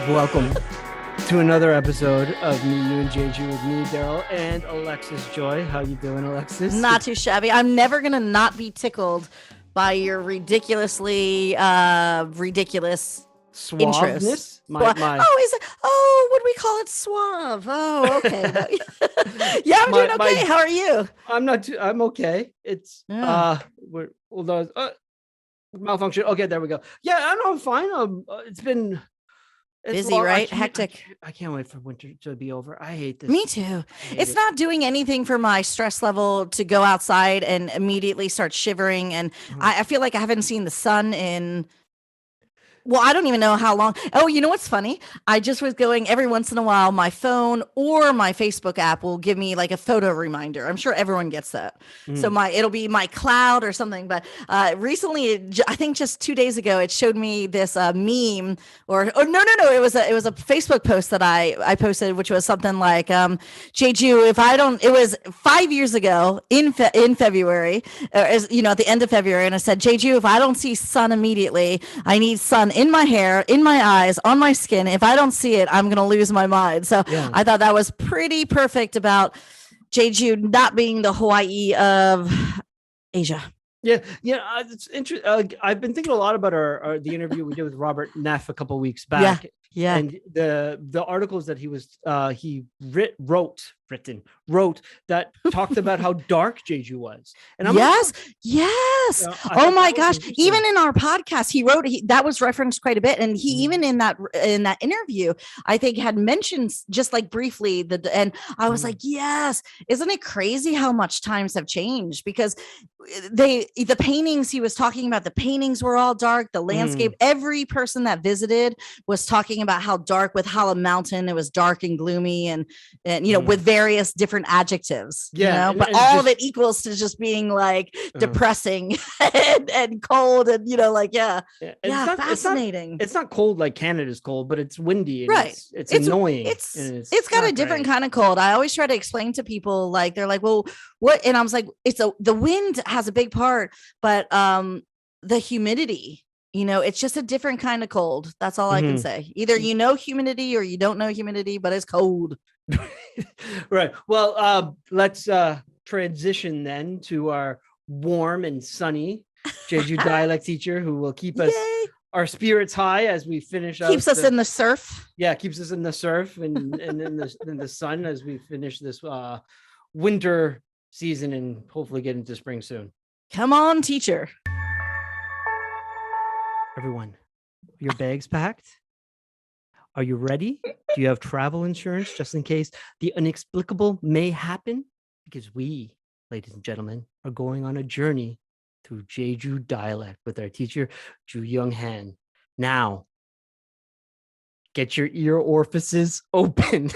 Welcome to another episode of Me, You, and Jeju with me, Darryl, and Alexis Joy. How you doing, Alexis? Not too shabby. I'm never gonna not be tickled by your ridiculously ridiculous Suaveness. intros. Oh, is it? Oh, what do we call it? Suave. Oh, okay. Yeah, I'm doing okay. How are you? I'm okay. It's hold on. Malfunction. Okay, there we go. Yeah, I'm fine. It's been busy, right? Hectic. I can't wait for winter to be over. I hate this. Me too. It's not doing anything for my stress level to go outside and immediately start shivering. And I feel like I haven't seen the sun in, well, I don't even know how long. Oh, you know what's funny? I just was going every once in a while, my phone or my Facebook app will give me like a photo reminder. I'm sure everyone gets that. So it'll be my cloud or something. But recently, I think just 2 days ago, it showed me this meme no. It was a Facebook post that I posted, which was something like, Jeju, it was 5 years ago in February, at the end of February. And I said, Jeju, if I don't see sun immediately, I need sun in my hair, in my eyes, on my skin. If I don't see it, I'm going to lose my mind. So I thought that was pretty perfect about Jeju not being the Hawaii of Asia. Yeah. It's interesting. I've been thinking a lot about the interview we did with Robert Neff a couple of weeks back. Yeah. And the articles that he wrote that talked about how dark Jeju was. And I'm yes. Oh my gosh. Even in our podcast, he wrote that was referenced quite a bit. And he even in that interview, I think had mentioned just like briefly and I was like, yes, isn't it crazy how much times have changed? Because the paintings he was talking about, the paintings were all dark, the landscape, every person that visited was talking about how dark with Hala Mountain, it was dark and gloomy and with various different adjectives, but all of it equals to just being like depressing and cold and fascinating. It's not cold like Canada's cold, but it's windy and right. It's annoying. It's got a different kind of cold. I always try to explain to people, like they're like, well, what? And I was like, the wind has a big part, but the humidity, it's just a different kind of cold. That's all I can say. Either humidity or you don't know humidity, but it's cold. Right. Well, let's transition then to our warm and sunny Jeju dialect teacher who will keep our spirits high as we finish up. Keeps us in the surf. Yeah, keeps us in the surf and in the sun as we finish this winter season and hopefully get into spring soon. Come on, teacher. Everyone, your bags packed? Are you ready? Do you have travel insurance just in case the inexplicable may happen? Because we, ladies and gentlemen, are going on a journey through Jeju dialect with our teacher, Hyojeong Han. Now, get your ear orifices open.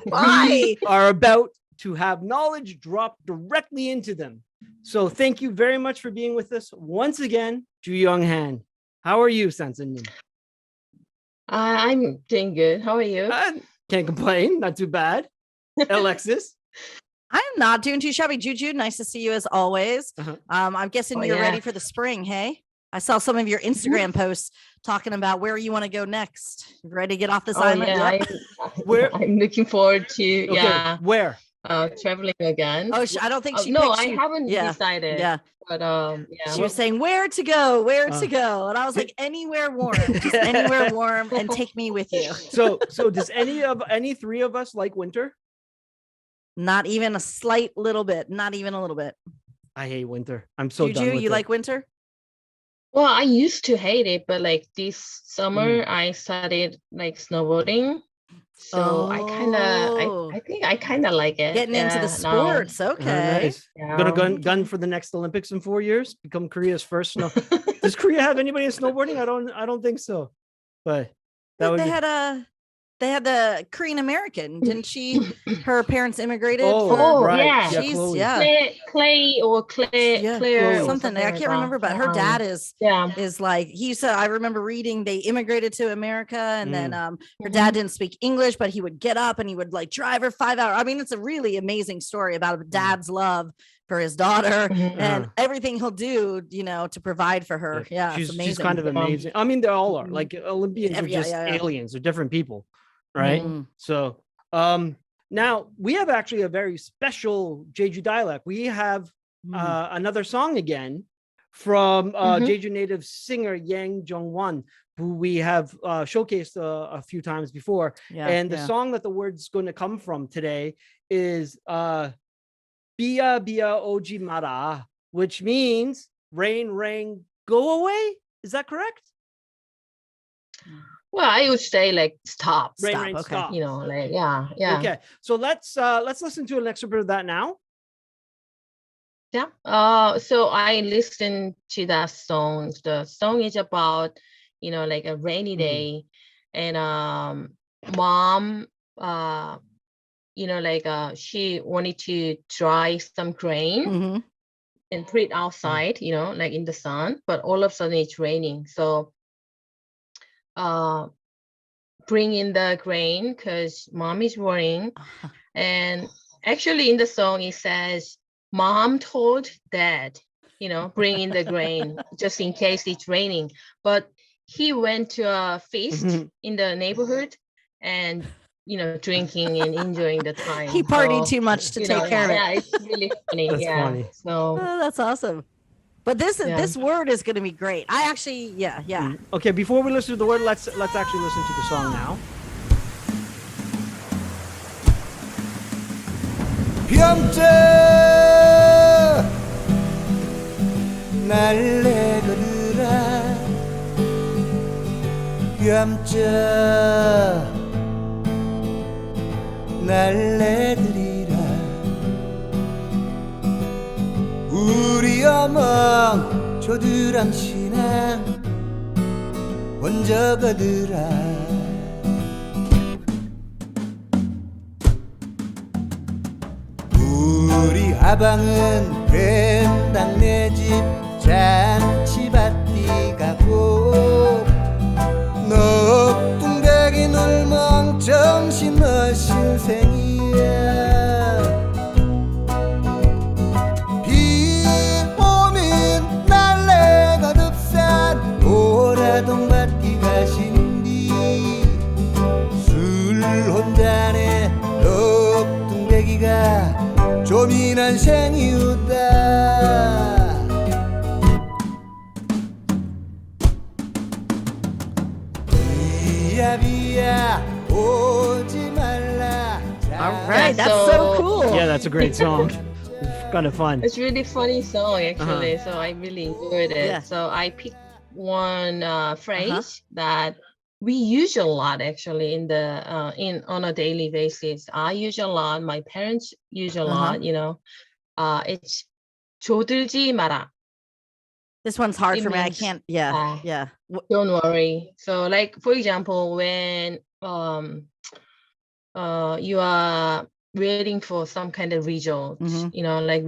We are about to have knowledge drop directly into them. So thank you very much for being with us once again, Hyojeong Han. How are you, Sansan? I'm doing good. How are you? Can't complain. Not too bad. Alexis? I'm not doing too shabby. Juju, nice to see you as always. I'm guessing you're ready for the spring, hey? I saw some of your Instagram posts talking about where you want to go next. You ready to get off this island? Yeah, I'm looking forward to, Where? Traveling again. Oh, I don't think she I haven't decided. Yeah. But she was saying where to go. And I was like, anywhere warm, just anywhere warm, and take me with you. So does any three of us like winter? Not even a slight little bit. Not even a little bit. I hate winter. I'm so done with you it. like winter? Well, I used to hate it, but like this summer I started like snowboarding. So I think I kind of like it. Getting into the sports. Okay. Nice. Yeah. Gonna gun for the next Olympics in 4 years, become Korea's first snow. Does Korea have anybody in snowboarding? I don't think so. But they had the Korean American, didn't she? Her parents immigrated. Right. She's Claire, something. I can't remember, but her dad is like, he said, I remember reading they immigrated to America and then her dad didn't speak English, but he would get up and he would like drive her 5 hours. I mean, it's a really amazing story about a dad's love for his daughter and Uh-huh. everything he'll do, to provide for her. Yeah, it's amazing. She's kind of amazing. I mean, they all are. Like Olympians are Yeah, just yeah. aliens. They're different people, right? Mhm. So now we have actually a very special Jeju dialect. We have another song again from Jeju native singer Yang Jong-won, who we have showcased a few times before. Yeah, and the yeah. song that the word's going to come from today is Bia Bia Oji Mara, which means rain, rain, go away. Is that correct? Well, I would say like stop. Rain, Stop, rain, okay. stop. Like yeah. Okay, so let's listen to an excerpt of that now. Yeah. So I listened to that song. The song is about, like a rainy day, and mom, she wanted to dry some grain and put it outside, like in the sun, but all of a sudden it's raining. So bring in the grain because mom is worrying. And actually in the song it says mom told dad, bring in the grain just in case it's raining. But he went to a feast in the neighborhood and drinking and enjoying the time. He partied too much to take care of it. Yeah, it's really funny. That's funny. So that's awesome. But this word is going to be great. I actually, yeah. Okay, before we listen to the word, let's actually listen to the song now. 병자 날래거들아 병자 날래들이라 우리 어멍 조드람신앙 원저거들아 우리 아방은 벤당 내 집 잔치밭이 가고 넉둥대기 놀멍 정신 너 신생이야 비 오면 날래가 덥산 오라동밭이 가신디 술 혼자네 넉둥대기가 조민한 생이우다 비야 비야 오지 말라 All right, that's so cool. Yeah, that's a great song. Kind of fun. it's really funny song actually. So I really enjoyed it. Yeah. So I picked one phrase that we use a lot actually in the on a daily basis. I use a lot, my parents use a lot, it's 조들지 마라. This one's hard It for me. I means, can't. Yeah. don't worry. So like for example, when you are waiting for some kind of result, like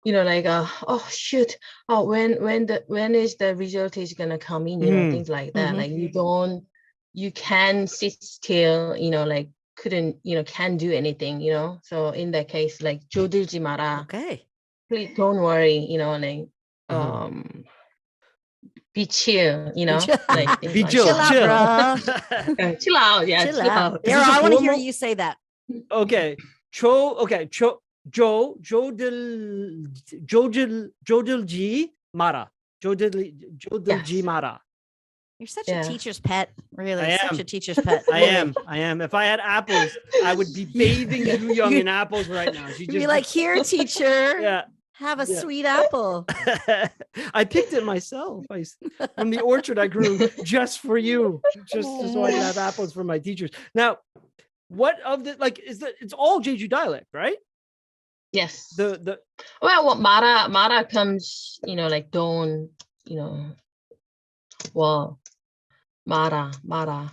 like oh shoot, when is the result is gonna come in, things like that. Like you can sit still, like can't do anything, so in that case, like 조들지 마라. Okay. Please don't worry, like be chill, like things Be like chill, that. chill. Bruh. Chill out, yeah, Chill chill out. out. Darryl, this a I want to hear formal- you say that. Okay. 조들지 마라. 조들지 마라. You're such Yeah. a teacher's pet. Really, I such am. a teacher's pet. I am. If I had apples, I would be bathing Hyojeong in apples right now. She You'd just be like, here, teacher. yeah. Have a Yeah. sweet apple. I picked it myself. From the orchard I grew just for you, just so I could have apples for my teachers. Now, what of the it's all Jeju dialect, right? Yes. The Well, Mara comes, like don't, well, Mara.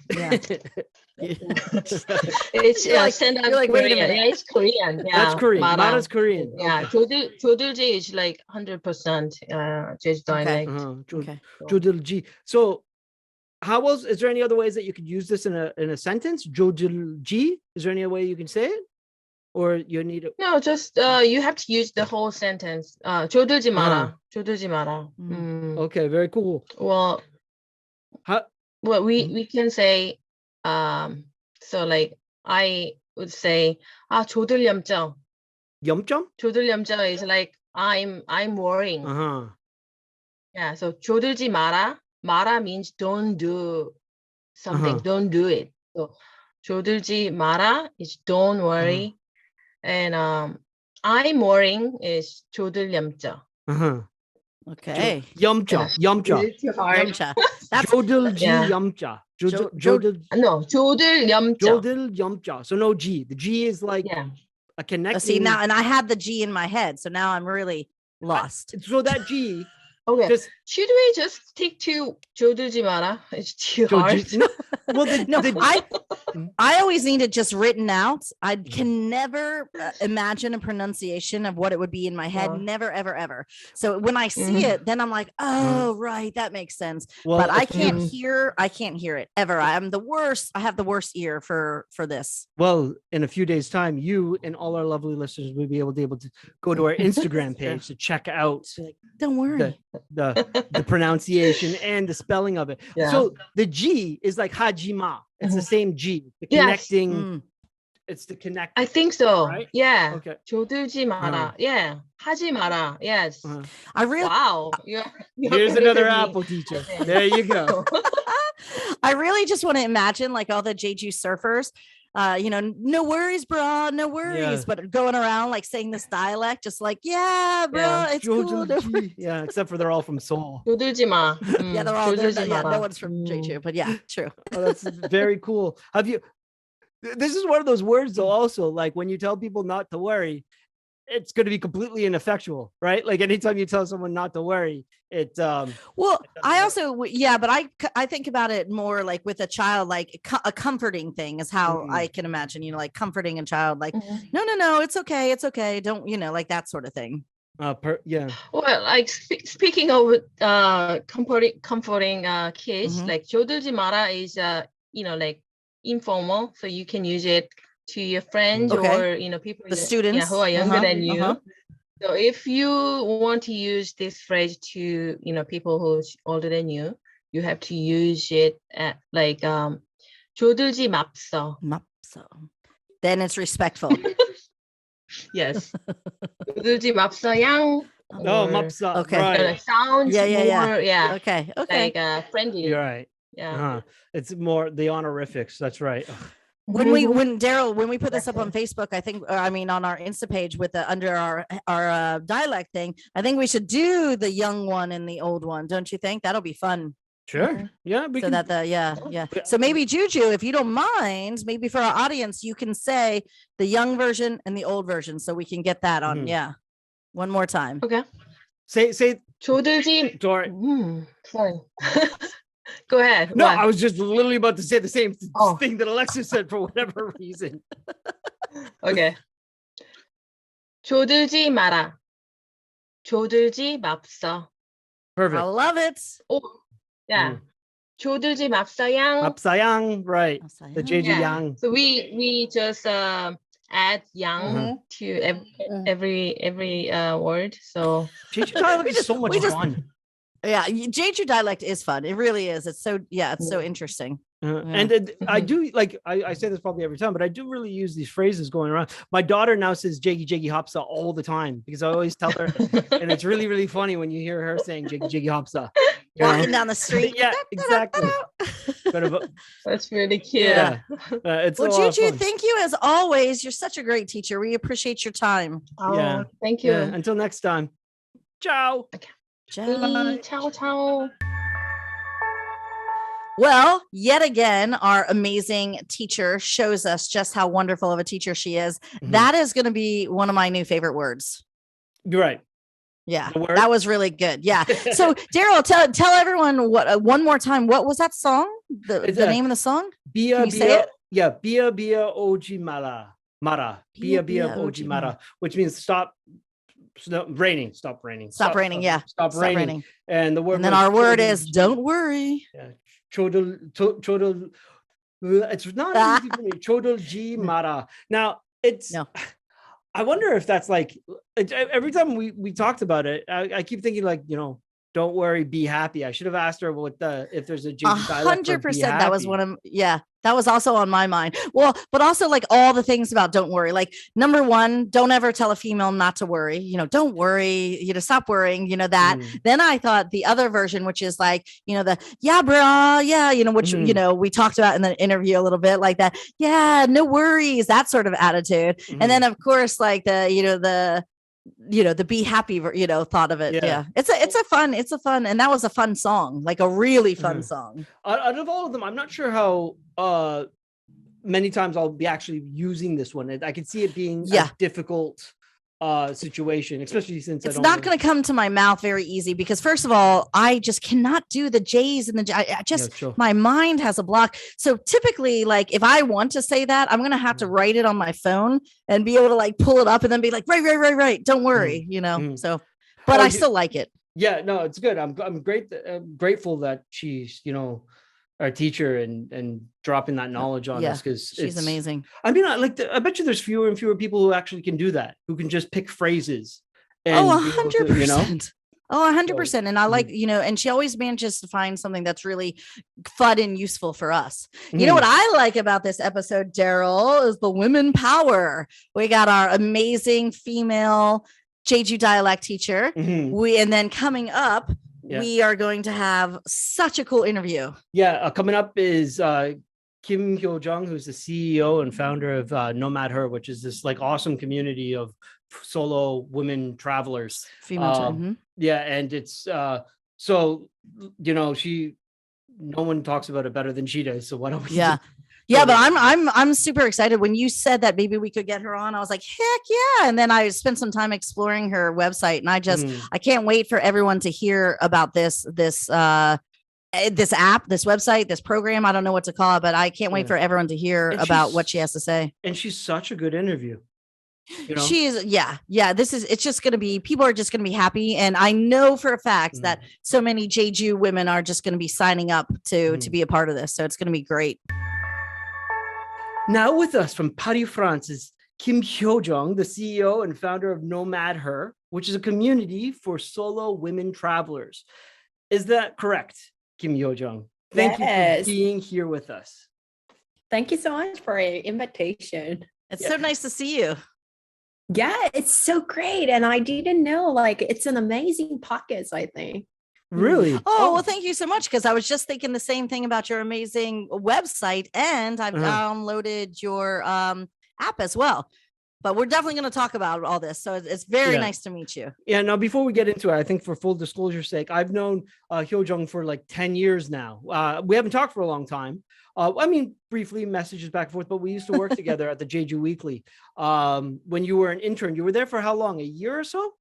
Yeah. It's You're like- send out you're like, wait a Korean. minute. Yeah, it's Korean. Yeah, That's Korean. Mara. Mara's Korean. Yeah, 조들지 is like 100% Jeju dialect. Okay. 조들지. So, how else? Is there any other ways that you could use this in a sentence? 조들지. Is there any way you can say it? or you need it? No, just you have to use the whole sentence. 조들지 마라. 조들지 마라. Okay, very cool. Well, How, we can say so like I would say 조들 염정. 염점? 조들 염정 is like I'm worrying. Yeah, so 조들지 마라. 마라 means don't do something, don't do it. So 조들지 마라 is don't worry. And I'm worrying is 조들 염정. Okay. 염자. It's too hard. Yamcha. That's 조들지 Yeah. 염자. No, 조들 염정. 조들 염자. So no G. The G is like Yeah. a connecting. see now, and I had the G in my head, so now I'm really lost. So that G Okay. just Should we just stick to 조들지 마라? It's too hard. no, well, No, the I always need it just written out. I can never imagine a pronunciation of what it would be in my head. No. Never, ever, ever. So when I see it, then I'm like, oh, right, that makes sense. well, But I if can't you- hear. I can't hear it ever. I'm the worst. I have the worst ear for this. Well, in a few days' time, you and all our lovely listeners will be able to go to our Instagram page to check out Don't worry. the pronunciation and the spelling of it. Yeah. So the G is like hajima. It's the same G. The Yes. connecting. Mm. It's the connect. I think so. Right? Yeah. Okay. 조들지 마라. Yeah. 하지 마라. Yes. I really, Wow. You're Here's better another than me. Apple teacher. There you go. I really just want to imagine like all the Jeju surfers. No worries, bro, no worries. Yeah. But going around like saying this dialect, just like, yeah, bro, Yeah. it's cool. no 조들지. worries. Yeah, except for they're all from Seoul. 조들지 마. Yeah, they're all 조들지 yeah, 마라. no one's from Jeju, but yeah, true. Oh, that's very cool. Have you? This is one of those words, though. Also, like when you tell people not to worry, it's going to be completely ineffectual, right? Like anytime you tell someone not to worry, it. Well, I also but I think about it more like with a child, like a comforting thing is how I can imagine, like comforting a child, like no, it's okay, don't like that sort of thing. Yeah. Well, like speaking of comforting kids, like 조들지 마라 is like informal, so you can use it to your friends or people The students who are younger than you. uh-huh. So if you want to use this phrase to people who's older than you, you have to use it at like 조들지 맙소. So then it's respectful. Yes. 조들지 맙소 양. Oh, mapsa. Okay. Right. It sounds more Okay. like friendly. You're right. Yeah. It's more the honorifics. That's right. When Darryl, when we put this up on Facebook, I think, on our Insta page with under our dialect thing, I think we should do the young one and the old one. Don't you think? That'll be fun. Sure. Yeah. So that So maybe Juju, if you don't mind, maybe for our audience, you can say the young version and the old version, so we can get that on. Yeah, one more time. Okay. Say. 조들지. Sorry. Sorry. Go ahead. No, What? I was just literally about to say the same Oh. thing that Alexis said for whatever reason. Okay. 조들지 마라. 조들지 맙소. Perfect. I love it. Oh, yeah. 조들지 맙소 양. Apsayang, right? The Jeju Yeah. yang. So we just add yang to every word. So Jeju dialect is so much fun. Yeah, Jeju dialect is fun. It really is. It's so it's so interesting. And I do I say this probably every time, but I do really use these phrases going around. My daughter now says "jiggy jiggy hopsa" all the time because I always tell her, and it's really really funny when you hear her saying "jiggy jiggy hopsa." Walking down the street. Yeah, exactly. that's really cute. Yeah, it's Well, a lot of Juju, fun. thank you as always. You're such a great teacher. We appreciate your time. Oh, Yeah. thank you. Yeah, until next time. Ciao. Bye. Ciao, ciao. Well, yet again, our amazing teacher shows us just how wonderful of a teacher she is. That is going to be one of my new favorite words. You're right. Yeah, The word? that was really good. Yeah. So, Darryl, tell everyone what one more time. What was that song? The It's, name of the song? Bia Can you say it? Yeah, Bia Bia Oji Mara. Bia Bia Oji Mara, which means stop raining. Stop raining. Stop raining. Yeah. Stop raining. And the word. And then was our word chodol- is don't worry. Yeah. Chodol. It's not easy for me. Chodol G Mara. Now it's. No. I wonder if that's like every time we talked about it, I keep thinking like, don't worry, be happy. I should have asked her if there's a Jeju dialect for be 100%. That was happy. one of, that was also on my mind. Well, but also like all the things about don't worry. Like number one, don't ever tell a female not to worry, don't worry, stop worrying, that. Then I thought the other version, which is like, the, yeah, brah, yeah, which, we talked about in the interview a little bit like that. Yeah, no worries, that sort of attitude. And then of course, like the be happy, thought of it. Yeah. It's a fun, and that was a fun song, like a really fun song. Out of all of them, I'm not sure how many times I'll be actually using this one. I can see it being a difficult situation, especially since it's not going to come to my mouth very easy because first of all, I just cannot do the J's and my mind has a block. So typically, like if I want to say that, I'm going to have to write it on my phone and be able to like pull it up and then be like, right. Don't worry, so, but I still like it. Yeah, no, it's good. I'm grateful that she's, our teacher and dropping that knowledge on us because she's amazing. I mean, I bet you there's fewer and fewer people who actually can do that, who can just pick phrases. And 100%. 100%. And I like, and she always manages to find something that's really fun and useful for us. You know what I like about this episode, Darryl, is the women power. We got our amazing female Jeju dialect teacher. And then coming up, we are going to have such a cool interview. Yeah, coming up is Kim Hyojeong, who's the CEO and founder of NomadHer, which is this like awesome community of solo women travelers. Female. Yeah, and it's so no one talks about it better than she does. So why don't we? Yeah, but I'm super excited. When you said that maybe we could get her on, I was like, heck yeah. And then I spent some time exploring her website, and I can't wait for everyone to hear about this app, this website, this program. I don't know what to call it, but I can't wait for everyone to hear about what she has to say. And she's such a good interview. She's it's just going to be, people are just going to be happy. And I know for a fact that so many Jeju women are just going to be signing up to be a part of this. So it's going to be great. Now with us from Paris, France is Kim Hyojeong, the CEO and founder of NomadHer, which is a community for solo women travelers. Is that correct, Kim Hyojeong? Thank you for being here with us. Thank you so much for the invitation. It's so nice to see you. Yeah, it's so great. And I didn't know, like, it's an amazing podcast, I think. Really? Oh, well, thank you so much. Because I was just thinking the same thing about your amazing website, and I've downloaded your app as well. But we're definitely going to talk about all this. So it's very nice to meet you. Yeah. Now, before we get into it, I think for full disclosure's sake, I've known Hyojeong for like 10 years now. We haven't talked for a long time. I mean, briefly messages back and forth, but we used to work together at the Jeju Weekly. When you were an intern, you were there for how long? A year or so?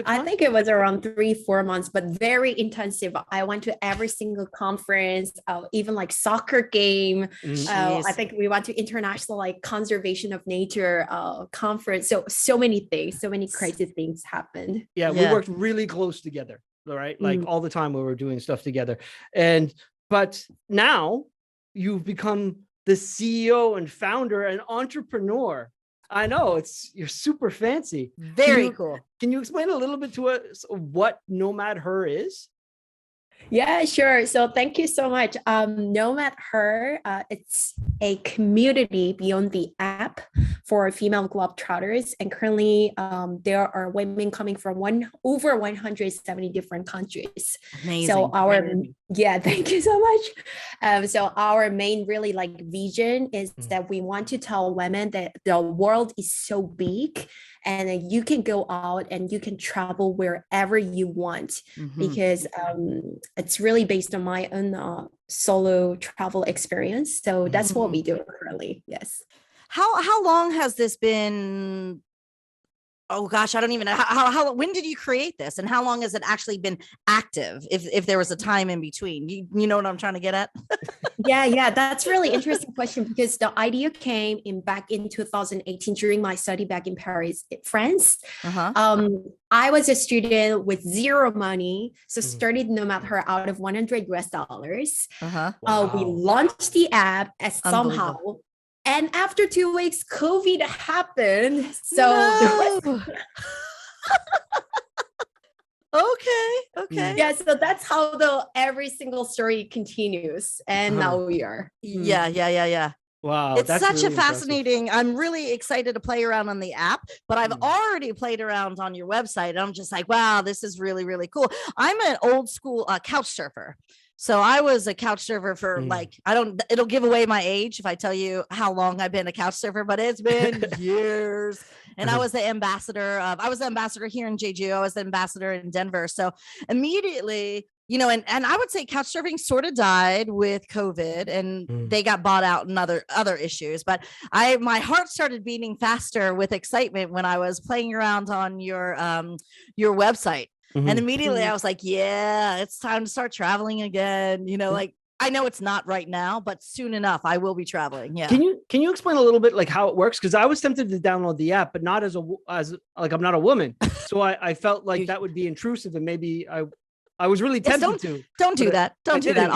I think it was around 3-4 months, but very intensive. I went to every single conference, even like soccer game. I think we went to international like conservation of nature conference. So many things, so many crazy things happened. Yeah, we worked really close together. All right, like all the time we were doing stuff together. But now you've become the CEO and founder and entrepreneur. I know you're super fancy. Very cool. Can you explain a little bit to us what NomadHer is? Yeah, sure. So thank you so much. NomadHer, it's a community beyond the app for female globetrotters. And currently there are women coming from over 170 different countries. Amazing. So thank you so much. So our main really like vision is that we want to tell women that the world is so big and you can go out and you can travel wherever you want, because it's really based on my own solo travel experience. So that's what we do currently. Yes. How long has this been? Oh gosh, I don't even know. How when did you create this, and how long has it actually been active? If there was a time in between, you know what I'm trying to get at? Yeah, that's really interesting question, because the idea came back in 2018 during my study back in Paris, France. I was a student with zero money, so started NomadHer out of $100 US. Wow. We launched the app as somehow And after 2 weeks, COVID happened. So No. Okay. yeah, so that's how the every single story continues. And now we are. Yeah. Wow, It's that's such really a fascinating. I'm really excited to play around on the app, but I've already played around on your website. And I'm just like, wow, this is really, really cool. I'm an old school couch surfer. So I was a couch surfer for it'll give away my age if I tell you how long I've been a couch surfer, but it's been years. And I was the ambassador here in Jeju. I was the ambassador in Denver. So immediately, and I would say couch surfing sort of died with COVID and they got bought out and other issues. But my heart started beating faster with excitement when I was playing around on your website. And immediately I was like, yeah, it's time to start traveling again. Like I know it's not right now, but soon enough I will be traveling. Yeah. Can you explain a little bit like how it works? Because I was tempted to download the app, but not as like I'm not a woman. So I felt like that would be intrusive and maybe I was really tempted to. Don't do that. Don't do that.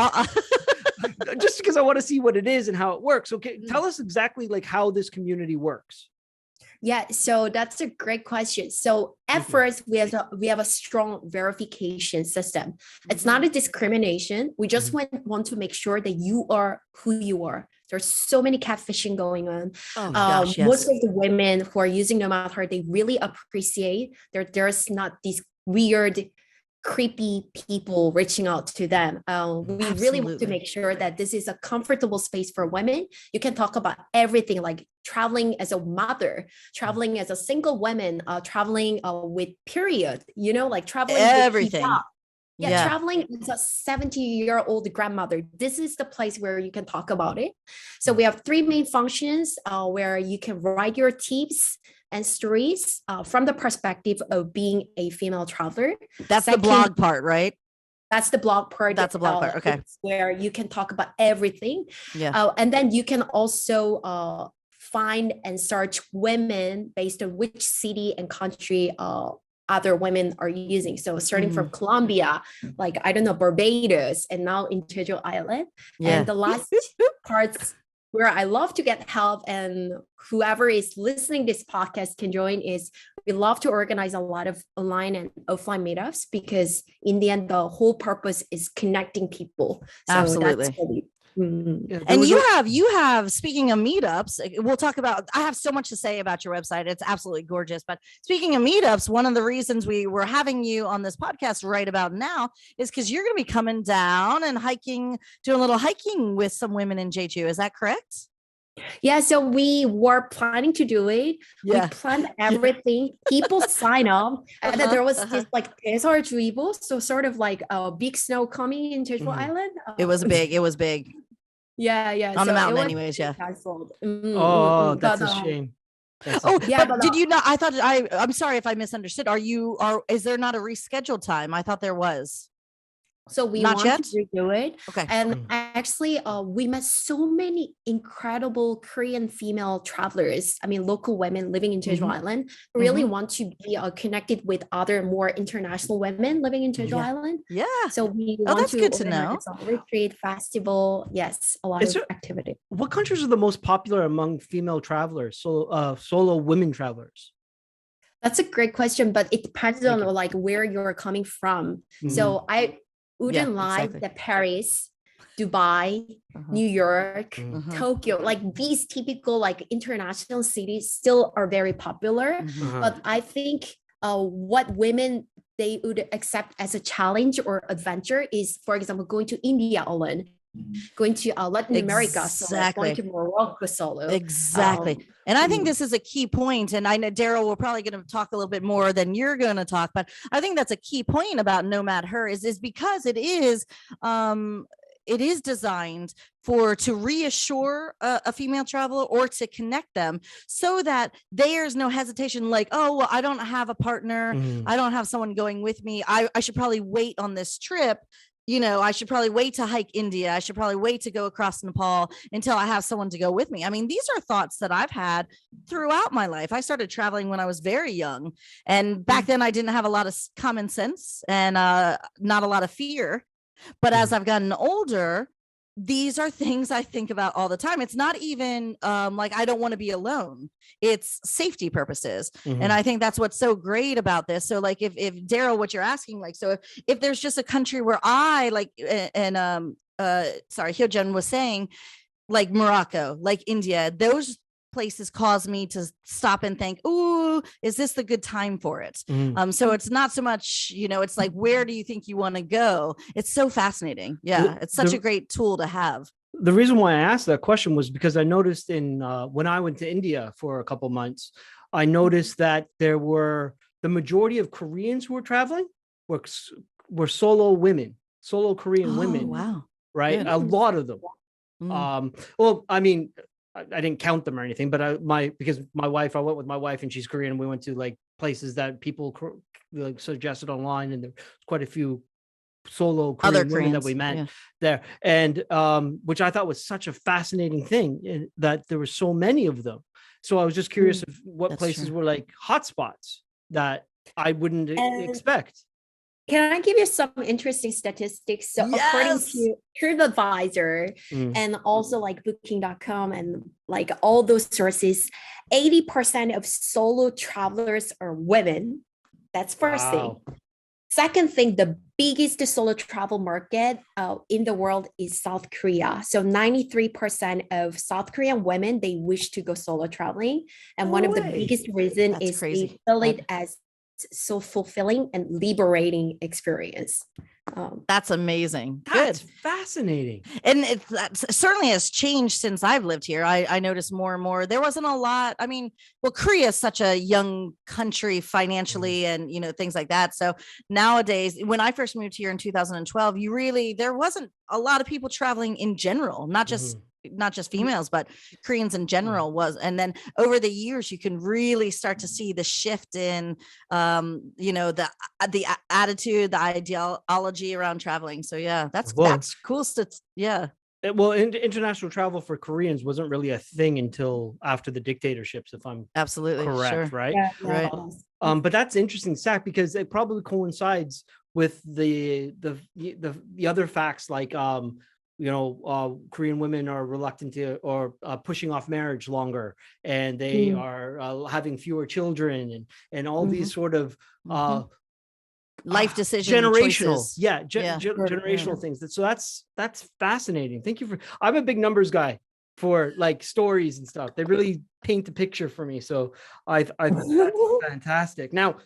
Just because I want to see what it is and how it works. Okay. Tell us exactly like how this community works. Yeah, so that's a great question. So at first, we have a strong verification system. It's not a discrimination. We just want to make sure that you are who you are. There's so many catfishing going on. Oh my gosh, yes. Most of the women who are using NomadHer, they really appreciate there's not these weird, creepy people reaching out to them. We really want to make sure that this is a comfortable space for women. You can talk about everything like traveling as a mother, traveling as a single woman, traveling with period, like traveling everything. With traveling as a 70-year-old grandmother. This is the place where you can talk about it. So we have 3 main functions where you can write your tips and stories from the perspective of being a female traveler. That's the blog part, right? That's the blog part. That's the blog part. Okay. Where you can talk about everything. Yeah. And then you can also find and search women based on which city and country other women are using. So starting from Colombia, like, I don't know, Barbados, and now in Jeju Island. Yeah. And the last parts where I love to get help and whoever is listening this podcast can join is we love to organize a lot of online and offline meetups because in the end, the whole purpose is connecting people. So absolutely. That's really, and you have, speaking of meetups, we'll talk about, I have so much to say about your website. It's absolutely gorgeous. But speaking of meetups, one of the reasons we were having you on this podcast right about now is because you're going to be coming down and hiking, doing a little hiking with some women in Jeju. Is that correct? Yeah, so we were planning to do it. Yeah. We planned everything. People sign up, and then there was this like 대설주의보, so sort of like a big snow coming in Jeju Island. It was big. Yeah. On the mountain, anyways. Yeah. Canceled. Oh, that's a shame. Yeah, but did you not? I thought I'm sorry if I misunderstood. Is there not a rescheduled time? I thought there was. So we Not want yet? to redo it. Okay. And actually, we met so many incredible Korean female travelers. I mean, local women living in Jeju Island who really want to be connected with other more international women living in Jeju Island. Yeah. So we Oh, want that's to good to know. organize a retreat festival. Yes, a lot Is of there- activity. What countries are the most popular among female travelers? Solo women travelers. That's a great question, but it depends Thank on you. like where you're coming from. Mhm. So I wouldn't lie exactly. that Paris, Dubai, New York, Mhm. Tokyo, like these typical like international cities still are very popular. Uh-huh. But I think what women they would accept as a challenge or adventure is, for example, going to India alone, going to Latin America solo, Exactly. going to Morocco solo. Exactly. And I think this is a key point. And I know, Darryl, we're probably going to talk a little bit more than you're going to talk, but I think that's a key point about NomadHer is because it is designed to reassure a female traveler or to connect them so that there's no hesitation like, oh, well, I don't have a partner. Mhm. I don't have someone going with me. I should probably wait on this trip. I should probably wait to hike India. I should probably wait to go across Nepal until I have someone to go with me. I mean, these are thoughts that I've had throughout my life. I started traveling when I was very young. And back then I didn't have a lot of common sense and not a lot of fear. But as I've gotten older, these are things I think about all the time. It's not even like I don't want to be alone. It's safety purposes. And I think that's what's so great about this. So like if Darryl, what you're asking, like, so if there's just a country where I like, and sorry, Hyojeong was saying, like Morocco, like India, those places cause me to stop and think, ooh, is this the good time for it? So it's not so much, you know, it's like, where do you think you want to go? It's so fascinating. Yeah, it's such a great tool to have. The reason why I asked that question was because I noticed in when I went to India for a couple months, I noticed that there were the majority of Koreans who were traveling were solo women, solo Korean women. Wow. Right. Good. A lot of them. Well, I mean, I didn't count them or anything, but because I went with my wife and she's Korean, and we went to like places that people like suggested online, and there's quite a few solo Korean women that we met there, and which I thought was such a fascinating thing, that there were so many of them. So I was just curious of what places were like hotspots that I wouldn't expect. Can I give you some interesting statistics? So according to TripAdvisor and also like booking.com and like all those sources, 80% of solo travelers are women. That's first thing. Second thing, the biggest solo travel market in the world is South Korea. So 93% of South Korean women, they wish to go solo traveling. And one of the biggest reason is they feel it as so fulfilling and liberating experience. That's amazing. That's fascinating. And that certainly has changed since I've lived here. I noticed more and more. There wasn't a lot. I mean, well, Korea is such a young country financially and, you know, things like that. So nowadays, when I first moved here in 2012, there wasn't a lot of people traveling in general, not just females, but Koreans in general was. And then over the years, you can really start to see the shift in, you know, the attitude, the ideology around traveling. So yeah, that's cool. Well, international travel for Koreans wasn't really a thing until after the dictatorships, if I'm absolutely correct, right? Yeah, right. But that's interesting, Zach, because it probably coincides with the other facts, like you know, Korean women are reluctant to or pushing off marriage longer, and they are having fewer children, and all these sort of life decision generational choices. Generational things. So that's fascinating. Thank you for. I'm a big numbers guy for like stories and stuff. They really paint the picture for me. So I that's fantastic. Now,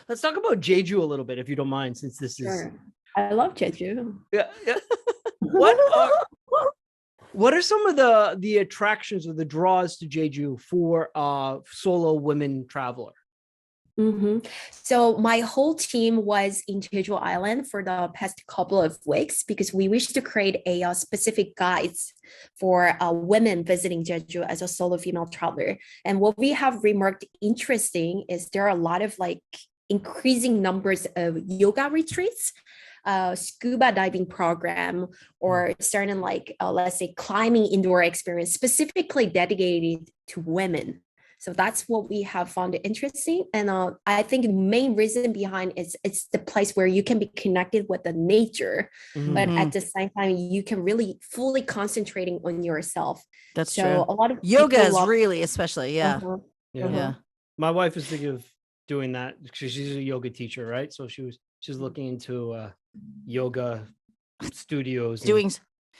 let's talk about Jeju a little bit, if you don't mind, since this is. I love Jeju. Yeah. What are some of the attractions or the draws to Jeju for solo women traveler? So my whole team was in Jeju Island for the past couple of weeks because we wish to create a specific guides for women visiting Jeju as a solo female traveler. And what we have remarked interesting is there are a lot of like increasing numbers of yoga retreats, scuba diving program, or certain like let's say climbing indoor experience specifically dedicated to women. So that's what we have found interesting. And I think the main reason behind it's the place where you can be connected with the nature, but at the same time, you can really fully concentrating on yourself. That's so true. A lot of yoga is really, especially. Yeah. My wife is thinking of doing that. She's a yoga teacher, right? So she's looking into yoga studios. Doing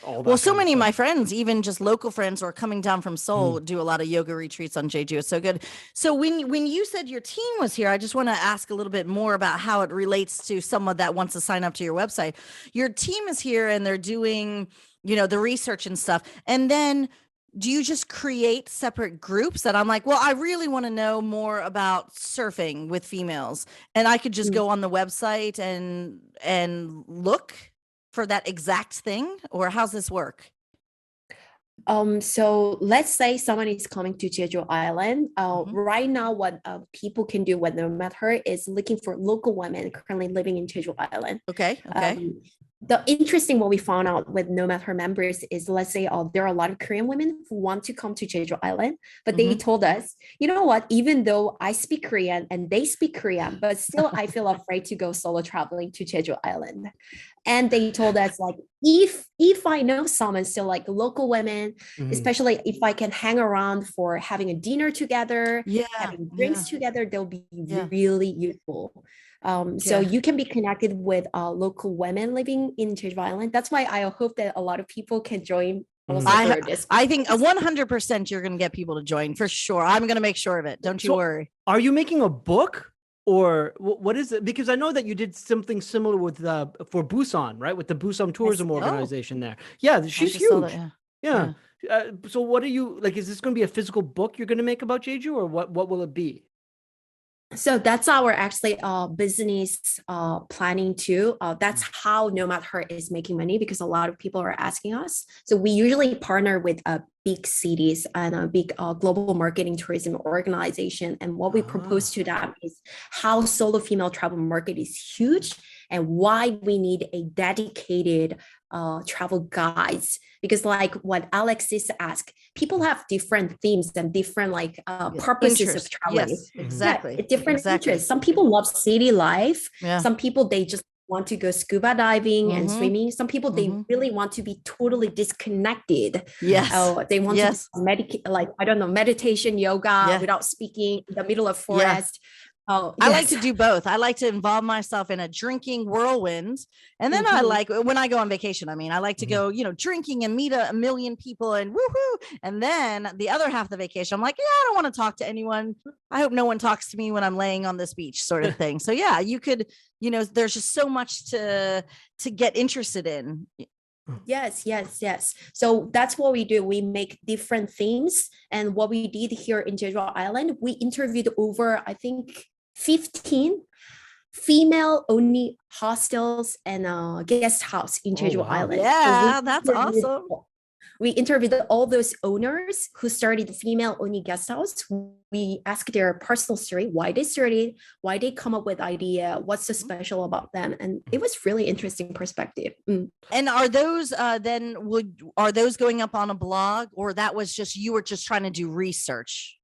well, so many of my friends, even just local friends or coming down from Seoul, do a lot of yoga retreats on Jeju. It's so good. So when you said your team was here, I just want to ask a little bit more about how it relates to someone that wants to sign up to your website. Your team is here and they're doing, you know, the research and stuff. And then do you just create separate groups that I'm like, well, I really want to know more about surfing with females, and I could just go on the website and look for that exact thing? Or how's this work? So let's say someone is coming to Jeju Island. Right now, what people can do with NomadHer is looking for local women currently living in Jeju Island. Okay. the interesting what we found out with NomadHer members is, let's say, there are a lot of Korean women who want to come to Jeju Island, but they told us, you know what, even though I speak Korean and they speak Korean, but still I feel afraid to go solo traveling to Jeju Island. And they told us, like, if I know someone still, like local women, especially if I can hang around for having a dinner together, having drinks together, they'll be really useful. So you can be connected with local women living in Jeju Island. That's why I hope that a lot of people can join. Also I think 100% you're going to get people to join for sure. I'm going to make sure of it. Don't you worry. Are you making a book? Or what is it? Because I know that you did something similar with for Busan, right? With the Busan Tourism Organization there. Yeah, she's huge. Yeah. So what are you like? Is this going to be a physical book you're going to make about Jeju, or what will it be? So that's our actually business planning too. That's how NomadHer is making money, because a lot of people are asking us. So we usually partner with big cities and a big global marketing tourism organization. And what we propose to them is how solo female travel market is huge and why we need a dedicated travel guides. Because like what Alexis asked, people have different themes and different like purposes of traveling. Yes, exactly. Different interests. Some people love city life. Some people, they just want to go scuba diving and swimming. Some people, they really want to be totally disconnected. They want to medicate, like, I don't know, meditation, yoga without speaking in the middle of forest. I like to do both. I like to involve myself in a drinking whirlwind. And then I like, when I go on vacation, I mean, I like to go, drinking and meet a million people and woohoo. And then the other half of the vacation, I'm like, I don't want to talk to anyone. I hope no one talks to me when I'm laying on this beach, sort of thing. So yeah, you could, there's just so much to get interested in. Yes. So that's what we do. We make different themes. And what we did here in Jeju Island, we interviewed over, I think, 15 female-only hostels and guest house in Jeju Island. Yeah, that's awesome. We interviewed all those owners who started the female-only guest house. We asked their personal story, why they started, why they come up with idea, what's so special about them, and it was really interesting perspective. And are those are those going up on a blog, or that was just you were just trying to do research?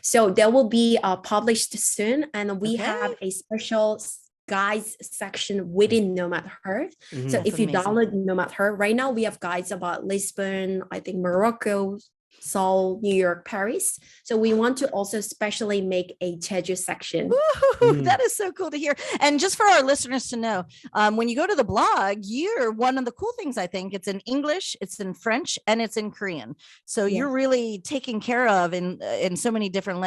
So that will be published soon, and we have a special guides section within NomadHer. So if you download NomadHer, right now we have guides about Lisbon, I think Morocco, Seoul, New York, Paris. So we want to also specially make a Jeju section. That is so cool to hear. And just for our listeners to know, when you go to the blog, you're one of the cool things, I think, it's in English, it's in French, and it's in Korean. So you're really taken care of in so many different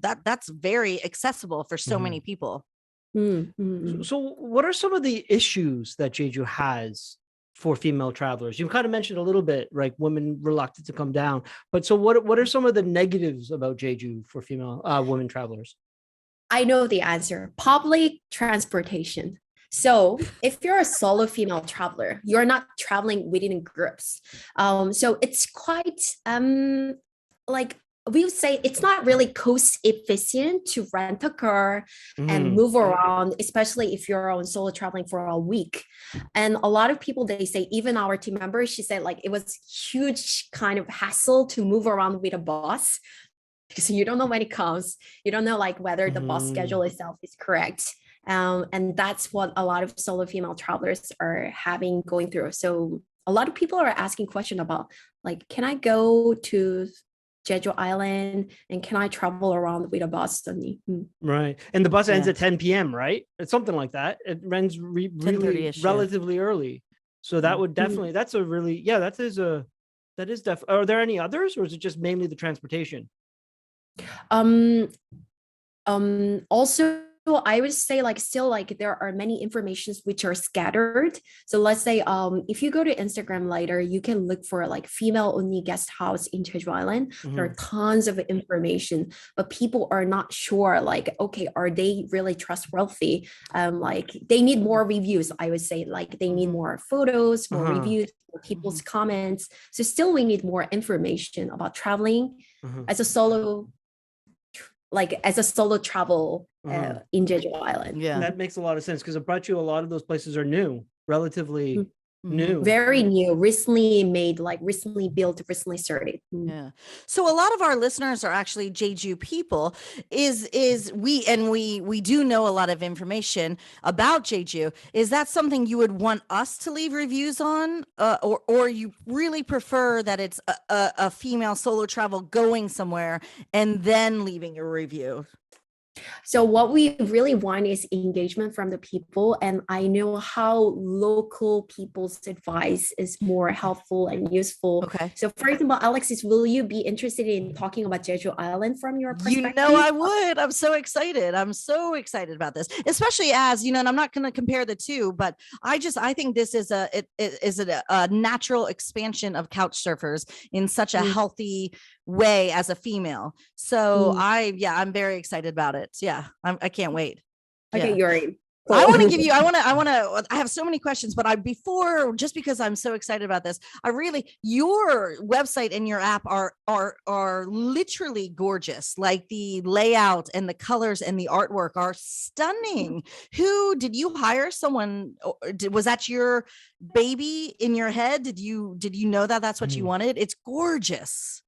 that's very accessible for so many people. So what are some of the issues that Jeju has for female travelers? You kind of mentioned a little bit, like women reluctant to come down, but so what are some of the negatives about Jeju for female women travelers? I know the answer. Public transportation. So if you're a solo female traveler, you're not traveling within groups. So it's quite like we would say it's not really cost efficient to rent a car and move around, especially if you're on solo traveling for a week. And a lot of people, they say, even our team member, she said like it was huge kind of hassle to move around with a bus because you don't know when it comes. You don't know like whether the bus schedule itself is correct. And that's what a lot of solo female travelers are going through. So a lot of people are asking questions about like, can I go to Jeju Island and can I travel around with a bus? Right. And the bus ends at 10 p.m., right? It's something like that. It runs really relatively early. So that would definitely, that's a really, that is definitely, are there any others or is it just mainly the transportation? Also, I would say like still like there are many informations which are scattered. So let's say if you go to Instagram later, you can look for like female only guest house in Jeju Island. There are tons of information, but people are not sure like, okay, are they really trustworthy? Like they need more reviews. I would say like they need more photos, more reviews, more people's comments. So still we need more information about traveling as a solo travel in Jeju Island. Yeah, that makes a lot of sense because I bet you a lot of those places are new, relatively Mhm. new. Very new, recently made, like recently built, recently started. Yeah. So a lot of our listeners are actually Jeju people. We do know a lot of information about Jeju. Is that something you would want us to leave reviews on, or you really prefer that it's a female solo travel going somewhere and then leaving a review? So what we really want is engagement from the people, and I know how local people's advice is more helpful and useful. Okay. So for example, Alexis, will you be interested in talking about Jeju Island from your You perspective? know, I would. I'm so excited. I'm so excited about this, especially as, you know, and I'm not going to compare the two, but I think this is a natural expansion of couch surfers in such a healthy way as a female. So I'm very excited about it. Yeah. I can't wait. Okay, Yeah. Yuri. I want to give you, I have so many questions, but just because I'm so excited about this, your website and your app are literally gorgeous. Like the layout and the colors and the artwork are stunning. Did you hire someone? Was that your baby in your head? Did you know that that's what you wanted? It's gorgeous.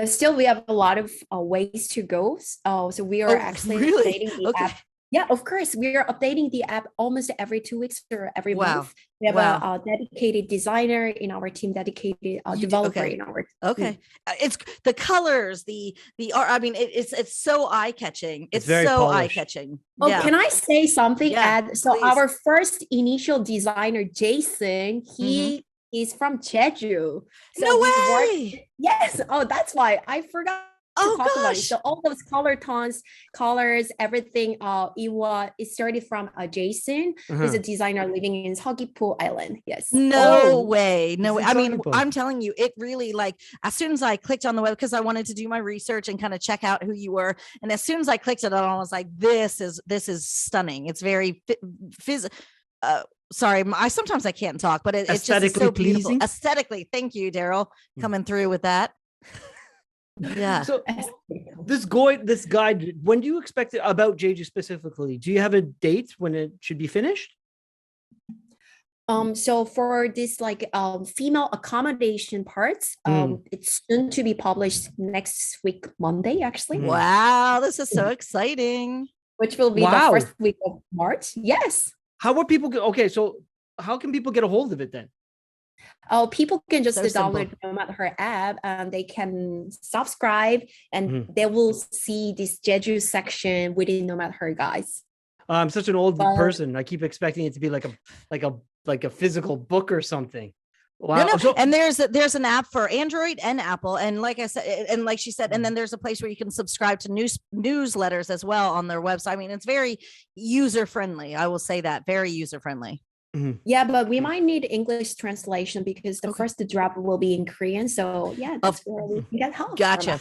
Still, we have a lot of ways to go. So we are actually updating the app. Yeah, of course. We are updating the app almost every 2 weeks or every month. We have a dedicated designer in our team, dedicated developer in our team. Okay. It's the colors, the art. I mean, it's so eye-catching. It's very so polished. eye-catching. Oh, can I say something? Yeah, So please. our first initial designer, Jason, he is from Jeju. So No we way. Yes. Oh, that's why I forgot to talk about it. Gosh. So all those colors, everything. It started from Jason, who's a designer living in Seogwipo Island. Yes. No way. No way. This is I mean, incredible. I'm telling you, it really, like, as soon as I clicked on the web, because I wanted to do my research and kind of check out who you were. And as soon as I clicked it on, I was like, this is stunning. It's very sorry, sometimes I can't talk, but it's just so Aesthetically beautiful. pleasing? Aesthetically, thank you, Darryl, coming through with that. Yeah. So this guide, when do you expect it, about Jeju specifically? Do you have a date when it should be finished? So for this female accommodation parts, it's soon to be published next week, Monday, actually. Wow, this is so exciting. Which will be the first week of March. Yes. How are people so how can people get a hold of it then? People can just So download NomadHer app, and they can subscribe, and they will see this Jeju section within NomadHer, guys. I'm such an old person. I keep expecting it to be like a physical book or something. Wow. No. And there's an app for Android and Apple, and like I said, and like she said, and then there's a place where you can subscribe to newsletters as well on their website. I mean, it's very user friendly. I will say that, very user friendly. Yeah, but we might need English translation because the first drop will be in Korean. So yeah, that's where we can get help. Gotcha.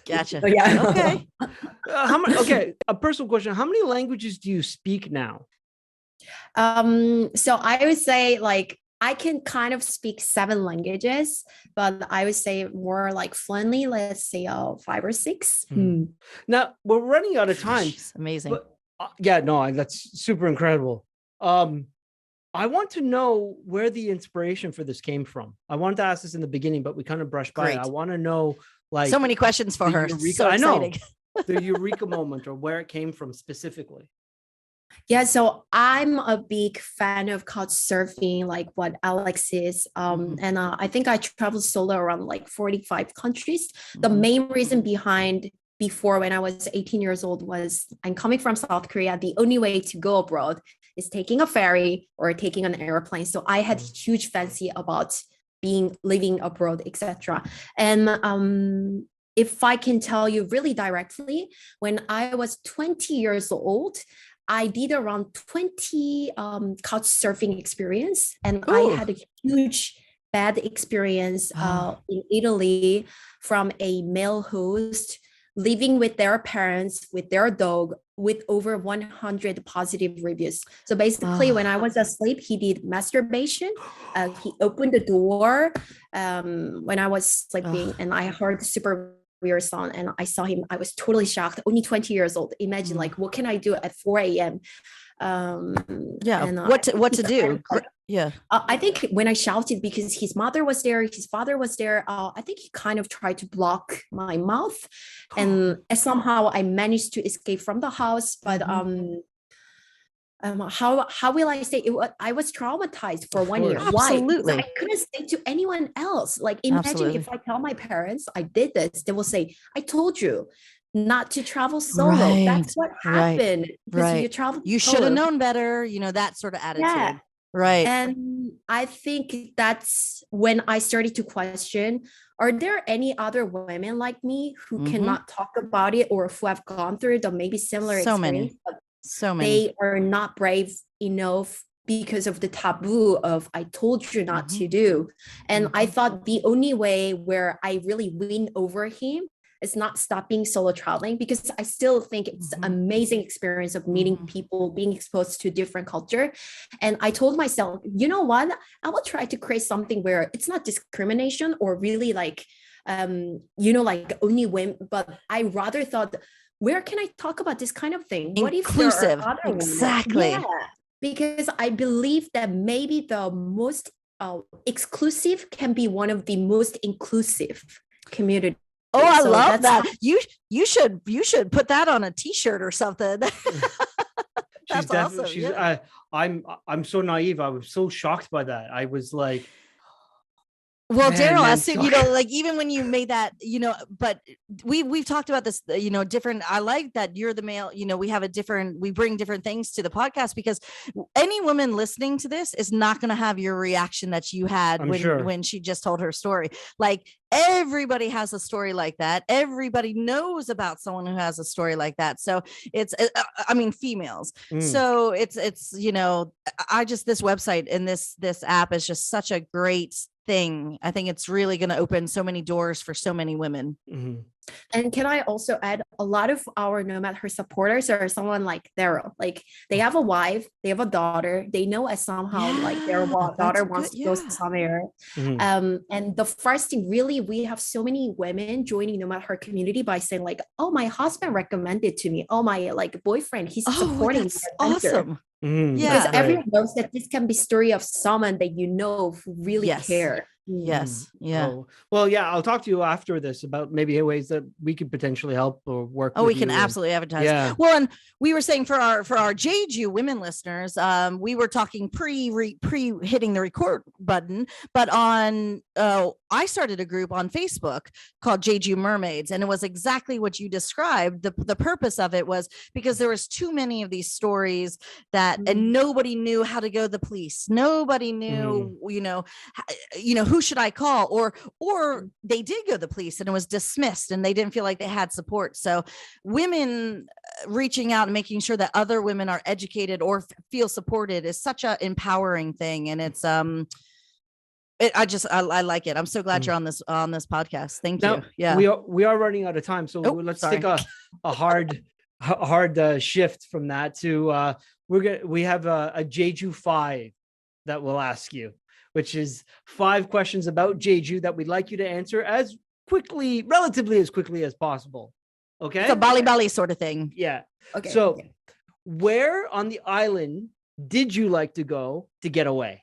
Gotcha. Yeah. Okay. A personal question. How many languages do you speak now? So I would say I can kind of speak 7 languages, but I would say more like fluently, let's say 5 or 6. Now we're running out of time. Jeez, amazing. But, that's super incredible. I want to know where the inspiration for this came from. I wanted to ask this in the beginning, but we kind of brushed by it. I want to know, so many questions for her. So exciting. I know the eureka moment, or where it came from specifically. Yeah, so I'm a big fan of couch surfing, like what Alexis and I think I traveled solo around 45 countries. The main reason behind before, when I was 18 years old, was I'm coming from South Korea. The only way to go abroad is taking a ferry or taking an airplane. So I had huge fancy about living abroad, etc. And if I can tell you really directly, when I was 20 years old, I did around 20 couch surfing experience, and I had a huge bad experience in Italy from a male host living with their parents, with their dog, with over 100 positive reviews. So basically, when I was asleep, he did masturbation. He opened the door when I was sleeping, and I heard super weird sound, and I saw him. I was totally shocked. Only 20 years old. Imagine, what can I do at 4 a.m.? Yeah. and What to he do? kind of, Yeah. I think when I shouted because his mother was there, his father was there, I think he kind of tried to block my mouth, and somehow I managed to escape from the house. But how will I say it? I was traumatized for 1 year. course. Why? Because Absolutely. I couldn't say to anyone else. Like, imagine if I tell my parents I did this, they will say, "I told you not to travel solo." That's what happened because you travel. You should have solo. known better. You know, that sort of attitude. Yeah. Right. And I think that's when I started to question, are there any other women like me who cannot talk about it, or who have gone through the maybe similar So many. experience, but So many. they are not brave enough because of the taboo of "I told you not to do." And I thought the only way where I really win over him is not stopping solo traveling, because I still think it's an amazing experience of meeting people, being exposed to different culture. And I told myself, you know what, I will try to create something where it's not discrimination or really like like only women, but I rather thought, where can I talk about this kind of thing? What if there Inclusive. are other women? Exactly. Yeah, because I believe that maybe the most exclusive can be one of the most inclusive community. Oh, I So love that's that. how- You should put that on a t-shirt or something. She's That's awesome. she's Yeah. I'm so naive. I was so shocked by that. I was like, Well, man, Darryl, I man, assume, like even when you made that, but we've talked about this, different. I like that you're the male, we bring different things to the podcast, because any woman listening to this is not going to have your reaction that you had when she just told her story. Like, everybody has a story like that. Everybody knows about someone who has a story like that. So it's, females. So it's, this website and this app is just such a great thing. I think it's really going to open so many doors for so many women. And can I also add, a lot of our NomadHer supporters are someone like Darryl. Like, they have a wife, they have a daughter, they know as somehow like their daughter wants to go somewhere. And the first thing, really, we have so many women joining NomadHer community by saying like, "Oh, my husband recommended to me. Oh, my boyfriend, he's supporting." That's awesome. Because everyone knows that this can be story of someone that who really care. Yes. Yeah. Oh, well, yeah, I'll talk to you after this about maybe ways that we could potentially help or work. Oh, we can absolutely advertise. Yeah. Well, and we were saying for our Jeju women listeners, we were talking pre hitting the record button, but on I started a group on Facebook called Jeju Mermaids, and it was exactly what you described. The purpose of it was because there was too many of these stories that, and nobody knew how to go to the police. Nobody knew, who should I call? Or they did go to the police and it was dismissed and they didn't feel like they had support. So women reaching out and making sure that other women are educated or feel supported is such an empowering thing. And it's, I like it. I'm so glad you're on this podcast. Thank you. Yeah. We are running out of time. So let's take a hard shift from that to, we have a Jeju 5 that we'll ask you, which is 5 questions about Jeju that we'd like you to answer relatively as quickly as possible. Okay. It's a Bali sort of thing. Yeah. Okay. So where on the island did you like to go to get away?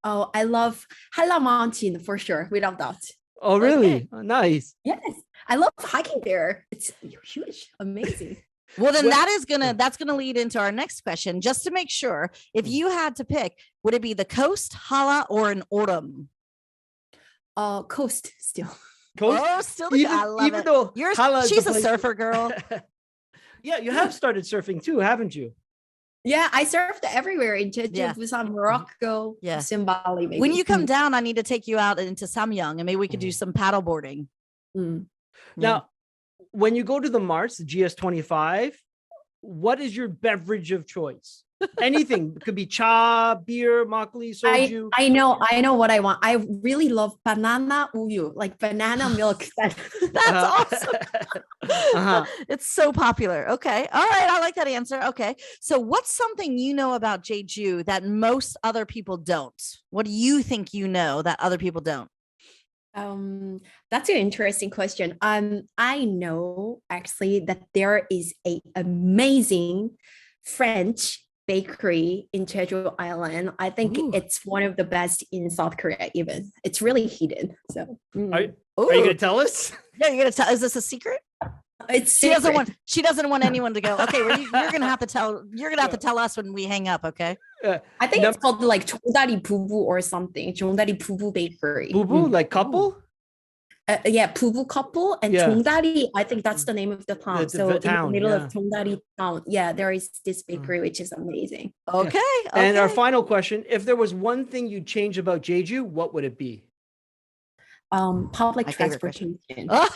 Oh, I love Hala Mountain for sure, without doubt. Oh, really? Oh, nice. Yes. I love hiking there. It's huge. Amazing. Well, then that's gonna lead into our next question. Just to make sure, if you had to pick, would it be the coast, Hala, or an Orem? Coast still. Coast? Oh, still I love it. Though she's a surfer girl. Yeah, you have started surfing too, haven't you? Yeah, I surfed everywhere in Jeju, Busan, Morocco, Bali. Maybe. When you come down, I need to take you out into Samyang, and maybe we could do some paddle boarding. Now, when you go to the marts, the GS25, what is your beverage of choice? Anything. It could be cha, beer, makgeolli, soju. I know what I want. I really love banana uyu, like banana milk. That's awesome. It's so popular. Okay. All right. I like that answer. Okay. So what's something you know about Jeju that most other people don't? What do you think you know that other people don't? That's an interesting question. I know actually that there is a amazing French bakery in Jeju Island. I think Ooh. it's one of the best in South Korea. Even it's really hidden. So Are you gonna tell us? Yeah, you're gonna tell. Is this a secret? it's She doesn't secret. want. She doesn't want anyone to go. Okay, well, you're gonna have to tell. You're gonna have to tell us when we hang up. Okay. I think it's called like 종다리 부부 or something. 종다리 부부 bakery. Boo like couple? Yeah, 부부 couple and Yeah. 종다리. I think that's the name of the town. The So in town, the middle yeah. of 종다리 town, yeah, there is this bakery which is amazing. Okay. And our okay. final question: if there was one thing you'd change about Jeju, what would it be? Public My favorite question. transportation. Oh,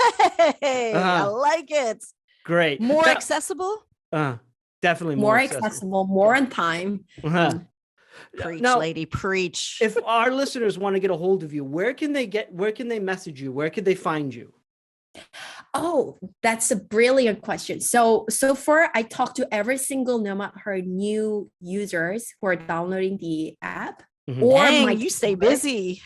hey, I Uh-huh. like it. Great. More Now- accessible. definitely More accessible, more on time. Uh-huh. Preach, Now, lady, preach. if our listeners want to get a hold of you, where can they message you? Where could they find you? Oh, that's a brilliant question. So far, I talked to every single NomadHer new users who are downloading the app. Mhm. Or Dang, my you stay teammates. busy.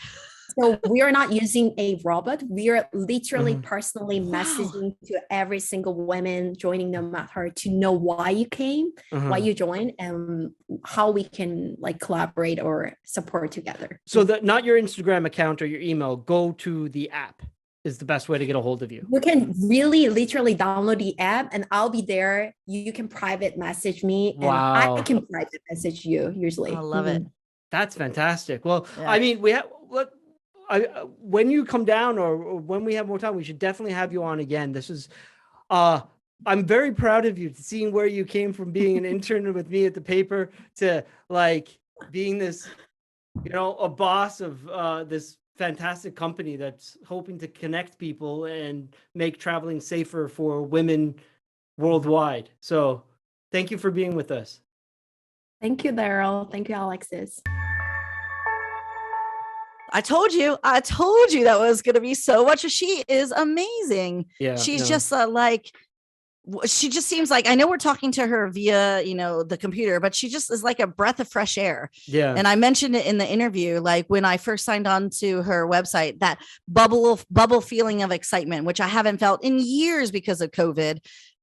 So we are not using a robot. We are literally Mhm. personally Wow. messaging to every single woman joining NomadHer to know why you came, Uh-huh. why you joined, and how we can like collaborate or support together. So that not your Instagram account or your email, go to the app is the best way to get a hold of you. You can really literally download the app and I'll be there. You can private message me and Wow. I can private message you usually. I love it. That's fantastic. Well, Yeah. I mean, we have when you come down or when we have more time, we should definitely have you on again. This is I'm very proud of you, seeing where you came from being an intern with me at the paper to like being this, a boss of this fantastic company that's hoping to connect people and make traveling safer for women worldwide. So thank you for being with us. Thank you, Darryl. Thank you, Alexis. I told you that was going to be so much. She is amazing. Yeah. She's no. just she just seems like, I know we're talking to her via, the computer, but she just is like a breath of fresh air. Yeah. And I mentioned it in the interview, like when I first signed on to her website, that bubble feeling of excitement, which I haven't felt in years because of COVID.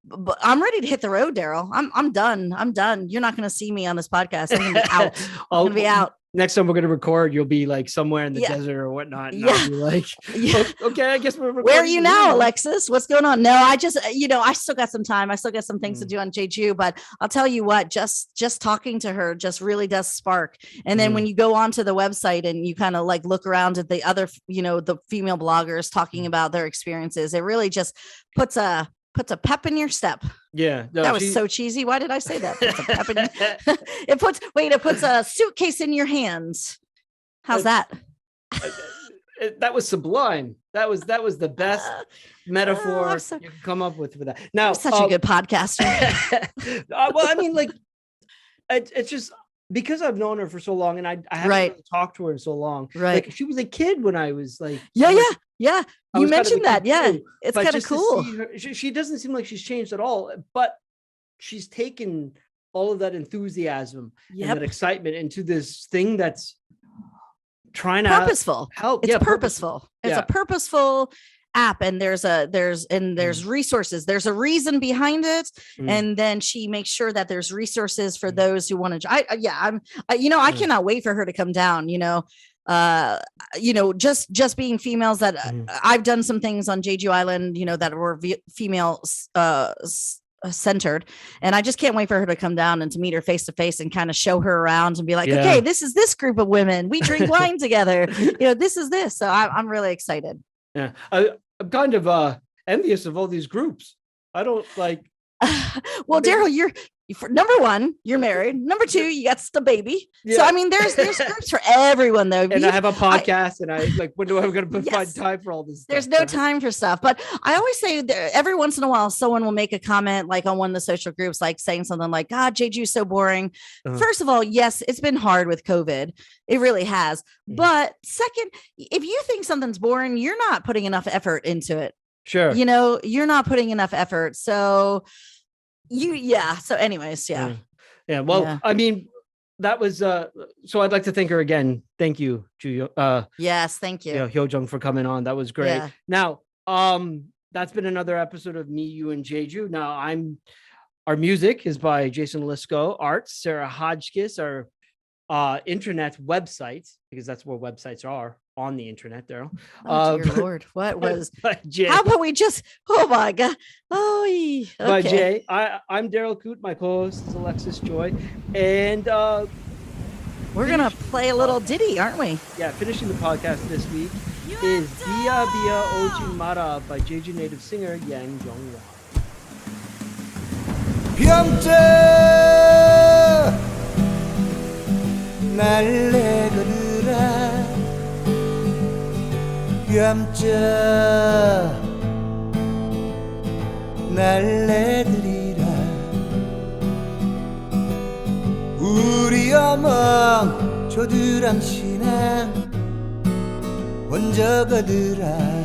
But I'm ready to hit the road, Darryl. I'm done. You're not going to see me on this podcast. I'm going to be out. I'm going to be out. Next time we're going to record, you'll be like somewhere in the Yeah. desert or whatnot. And Yeah. I'll be like, Yeah. okay, I guess we're recording. Where are you the now, video." Alexis? What's going on? No, I just, I still got some time. I still got some things to do on Jeju, but I'll tell you what, just talking to her just really does spark. And then when you go onto the website and you kind of like look around at the other, the female bloggers talking about their experiences, it really just puts a pep in your step. Yeah. No, That was so cheesy. Why did I say that? Puts a pep in your, it puts a suitcase in your hands. How's that? that was sublime. That was the best metaphor I'm so- you could come up with for that. Now, You're such a good podcaster. well, I mean, like, it's just because I've known her for so long, and I haven't Right. really talked to her in so long. Right. Like, she was a kid when I was like, Yeah. I You was kind of mentioned a that. kid Yeah. too. It's But kind of just to cool. see her- she doesn't seem like she's changed at all, but she's taken all of that enthusiasm and Yep. that excitement into this thing that's trying to Purposeful. help. It's Yeah, purposeful. It's Yeah. a purposeful app, and there's resources. There's a reason behind it, Mm. and then she makes sure that there's resources for those who want to. I cannot wait for her to come down. Just being females that I've done some things on Jeju Island, that were female centered, and I just can't wait for her to come down and to meet her face to face and kind of show her around and be like, Yeah. okay, this is this group of women. We drink wine together. This is this. So I'm really excited. Yeah, I'm kind of envious of all these groups. I don't like. Well, Maybe- Darryl, for number one, you're married. Number two, you got the baby. So Yeah. I mean, there's groups for everyone though. And I have a podcast, and I like. When do I going to Yes. find time for all this? There's stuff, no right? time for stuff, but I always say that every once in a while, someone will make a comment like on one of the social groups, like saying something like, God, Jeju's so boring. Uh-huh. First of all, yes, it's been hard with COVID. It really has. Mhm. But second, if you think something's boring, you're not putting enough effort into it. Sure. You're not putting enough effort. So So anyways, yeah. Yeah. Well, Yeah. I mean, that was. So I'd like to thank her again. Thank you, Yes. Thank you. Hyojeong, for coming on. That was great. Yeah. Now, that's been another episode of Me, You, and Jeju. Now, Our music is by Jason Lisco. Art, Sarah Hodgkiss. Our internet website, because that's where websites are on the internet, Darryl. Oh dear Lord, what was? By Jay. How about we just? Oh my God! Oh, By okay. Jay. I'm Darryl Coote. My co-host is Alexis Joy, and We're gonna play a little ditty, aren't we? yeah, finishing the podcast this week is Dia Bia Oji Mara by Jeju native singer Yang Jong-hwa. 병자 날래거들아 병자 날래들이라 우리 어멍 조드랑신앙 원저거들아